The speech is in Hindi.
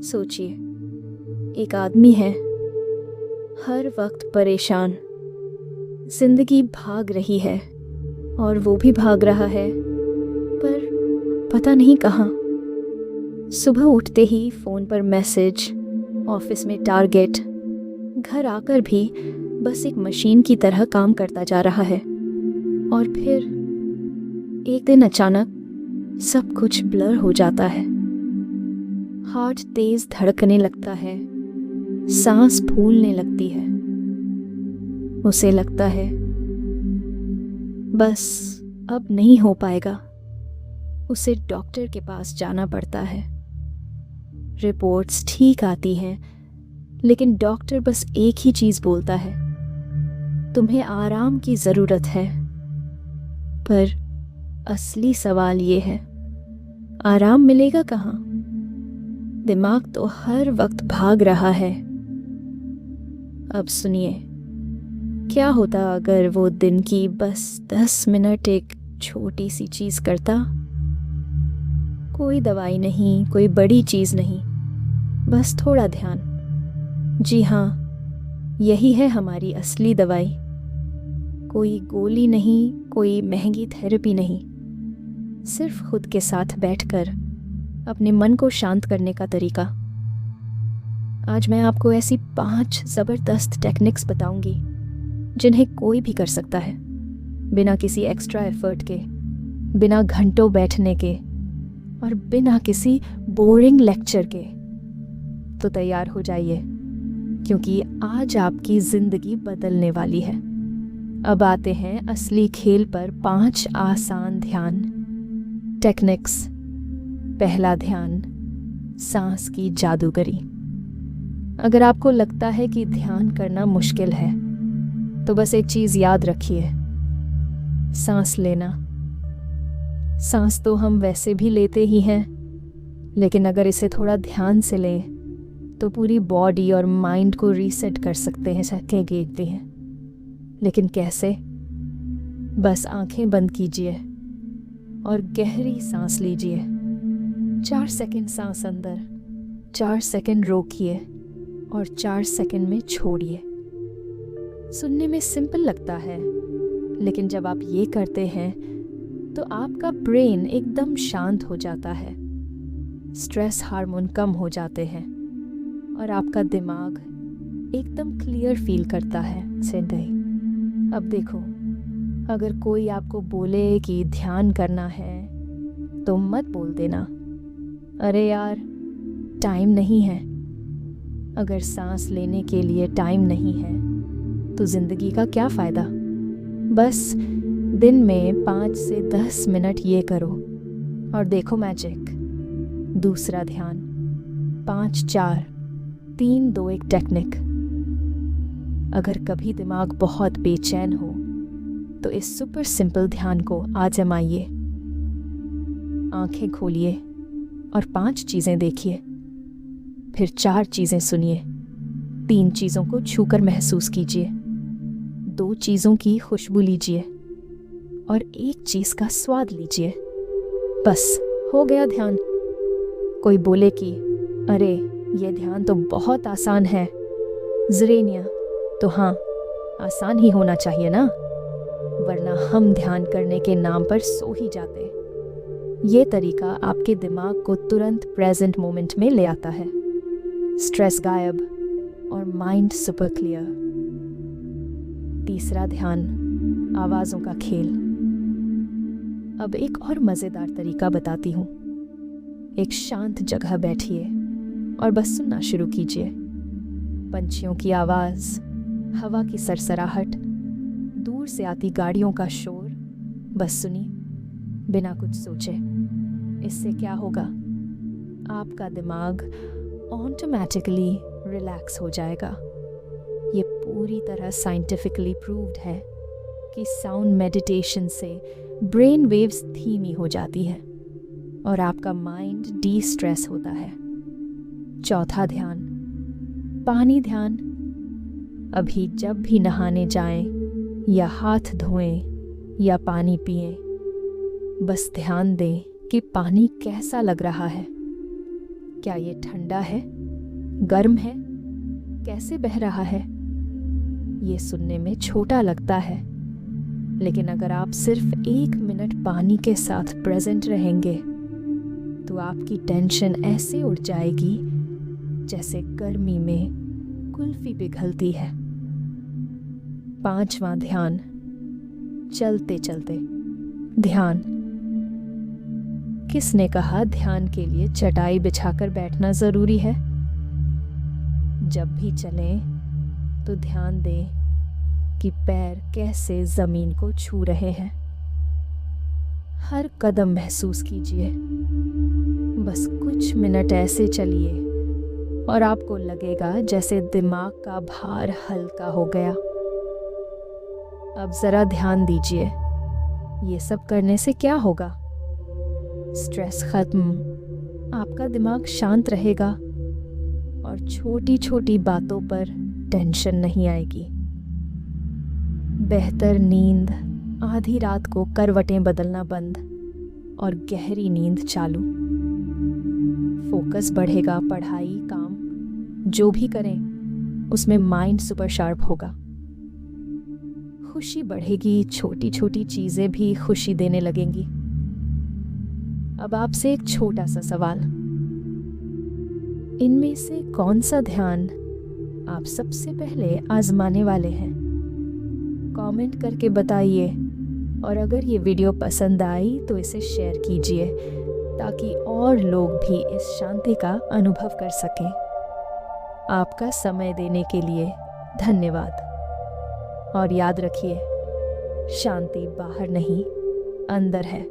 सोचिए, एक आदमी है, हर वक्त परेशान, जिंदगी भाग रही है और वो भी भाग रहा है, पर पता नहीं कहाँ। सुबह उठते ही फ़ोन पर मैसेज, ऑफिस में टारगेट, घर आकर भी बस एक मशीन की तरह काम करता जा रहा है। और फिर एक दिन अचानक सब कुछ ब्लर हो जाता है। हार्ट तेज धड़कने लगता है, सांस फूलने लगती है। उसे लगता है बस अब नहीं हो पाएगा। उसे डॉक्टर के पास जाना पड़ता है। रिपोर्ट्स ठीक आती हैं, लेकिन डॉक्टर बस एक ही चीज़ बोलता है, तुम्हें आराम की ज़रूरत है। पर असली सवाल ये है, आराम मिलेगा कहाँ? दिमाग तो हर वक्त भाग रहा है। अब सुनिए, क्या होता अगर वो दिन की बस 10 मिनट एक छोटी सी चीज करता? कोई दवाई नहीं, कोई बड़ी चीज नहीं, बस थोड़ा ध्यान। जी हाँ, यही है हमारी असली दवाई। कोई गोली नहीं, कोई महंगी थेरेपी नहीं, सिर्फ खुद के साथ बैठकर अपने मन को शांत करने का तरीका। आज मैं आपको ऐसी 5 ज़बरदस्त टेक्निक्स बताऊंगी जिन्हें कोई भी कर सकता है, बिना किसी एक्स्ट्रा एफर्ट के, बिना घंटों बैठने के और बिना किसी बोरिंग लेक्चर के। तो तैयार हो जाइए, क्योंकि आज आपकी ज़िंदगी बदलने वाली है। अब आते हैं असली खेल पर। 5 आसान ध्यान टेक्निक्स। पहला ध्यान, सांस की जादूगरी। अगर आपको लगता है कि ध्यान करना मुश्किल है, तो बस एक चीज़ याद रखिए, सांस लेना। सांस तो हम वैसे भी लेते ही हैं, लेकिन अगर इसे थोड़ा ध्यान से लें तो पूरी बॉडी और माइंड को रीसेट कर सकते हैं, देखते हैं। लेकिन कैसे? बस आंखें बंद कीजिए और गहरी सांस लीजिए। 4 सेकंड सांस अंदर, 4 सेकंड रोकिए और 4 सेकंड में छोड़िए। सुनने में सिंपल लगता है, लेकिन जब आप ये करते हैं तो आपका ब्रेन एकदम शांत हो जाता है, स्ट्रेस हार्मोन कम हो जाते हैं और आपका दिमाग एकदम क्लियर फील करता है। अब देखो, अगर कोई आपको बोले कि ध्यान करना है, तो मत बोल देना, अरे यार टाइम नहीं है। अगर सांस लेने के लिए टाइम नहीं है तो ज़िंदगी का क्या फ़ायदा? बस दिन में 5 से 10 मिनट ये करो और देखो मैजिक। दूसरा ध्यान, 5-4-3-2-1 टेक्निक। अगर कभी दिमाग बहुत बेचैन हो तो इस सुपर सिंपल ध्यान को आजमाइए। आंखें खोलिए और 5 चीज़ें देखिए, फिर 4 चीज़ें सुनिए, 3 चीज़ों को छूकर महसूस कीजिए, 2 चीज़ों की खुशबू लीजिए और 1 चीज़ का स्वाद लीजिए। बस हो गया ध्यान। कोई बोले कि अरे ये ध्यान तो बहुत आसान है, ज़रेनिया, तो हाँ, आसान ही होना चाहिए ना, वरना हम ध्यान करने के नाम पर सो ही जाते। ये तरीका आपके दिमाग को तुरंत प्रेजेंट मोमेंट में ले आता है, स्ट्रेस गायब और माइंड सुपर क्लियर। तीसरा ध्यान, आवाज़ों का खेल। अब एक और मज़ेदार तरीका बताती हूँ। एक शांत जगह बैठिए और बस सुनना शुरू कीजिए। पंछियों की आवाज़, हवा की सरसराहट, दूर से आती गाड़ियों का शोर, बस सुनिए बिना कुछ सोचे। इससे क्या होगा? आपका दिमाग ऑटोमेटिकली रिलैक्स हो जाएगा। ये पूरी तरह साइंटिफिकली प्रूव्ड है कि साउंड मेडिटेशन से ब्रेन वेव्स धीमी हो जाती है और आपका माइंड डी स्ट्रेस होता है। चौथा ध्यान, पानी ध्यान। अभी जब भी नहाने जाएं या हाथ धोएं या पानी पिएं, बस ध्यान दें कि पानी कैसा लग रहा है। क्या ये ठंडा है, गर्म है, कैसे बह रहा है? ये सुनने में छोटा लगता है, लेकिन अगर आप सिर्फ 1 मिनट पानी के साथ प्रेजेंट रहेंगे तो आपकी टेंशन ऐसे उड़ जाएगी जैसे गर्मी में कुल्फी पिघलती है। 5वां ध्यान, चलते चलते ध्यान। किसने कहा ध्यान के लिए चटाई बिछाकर बैठना जरूरी है? जब भी चलें तो ध्यान दें कि पैर कैसे जमीन को छू रहे हैं। हर कदम महसूस कीजिए। बस कुछ मिनट ऐसे चलिए और आपको लगेगा जैसे दिमाग का भार हल्का हो गया। अब जरा ध्यान दीजिए, ये सब करने से क्या होगा? स्ट्रेस खत्म, आपका दिमाग शांत रहेगा और छोटी छोटी बातों पर टेंशन नहीं आएगी। बेहतर नींद, आधी रात को करवटें बदलना बंद और गहरी नींद चालू। फोकस बढ़ेगा, पढ़ाई, काम जो भी करें उसमें माइंड सुपर शार्प होगा। खुशी बढ़ेगी, छोटी छोटी चीजें भी खुशी देने लगेंगी। अब आपसे एक छोटा सा सवाल, इनमें से कौन सा ध्यान आप सबसे पहले आजमाने वाले हैं? कमेंट करके बताइए और अगर ये वीडियो पसंद आई तो इसे शेयर कीजिए ताकि और लोग भी इस शांति का अनुभव कर सकें। आपका समय देने के लिए धन्यवाद और याद रखिए, शांति बाहर नहीं, अंदर है।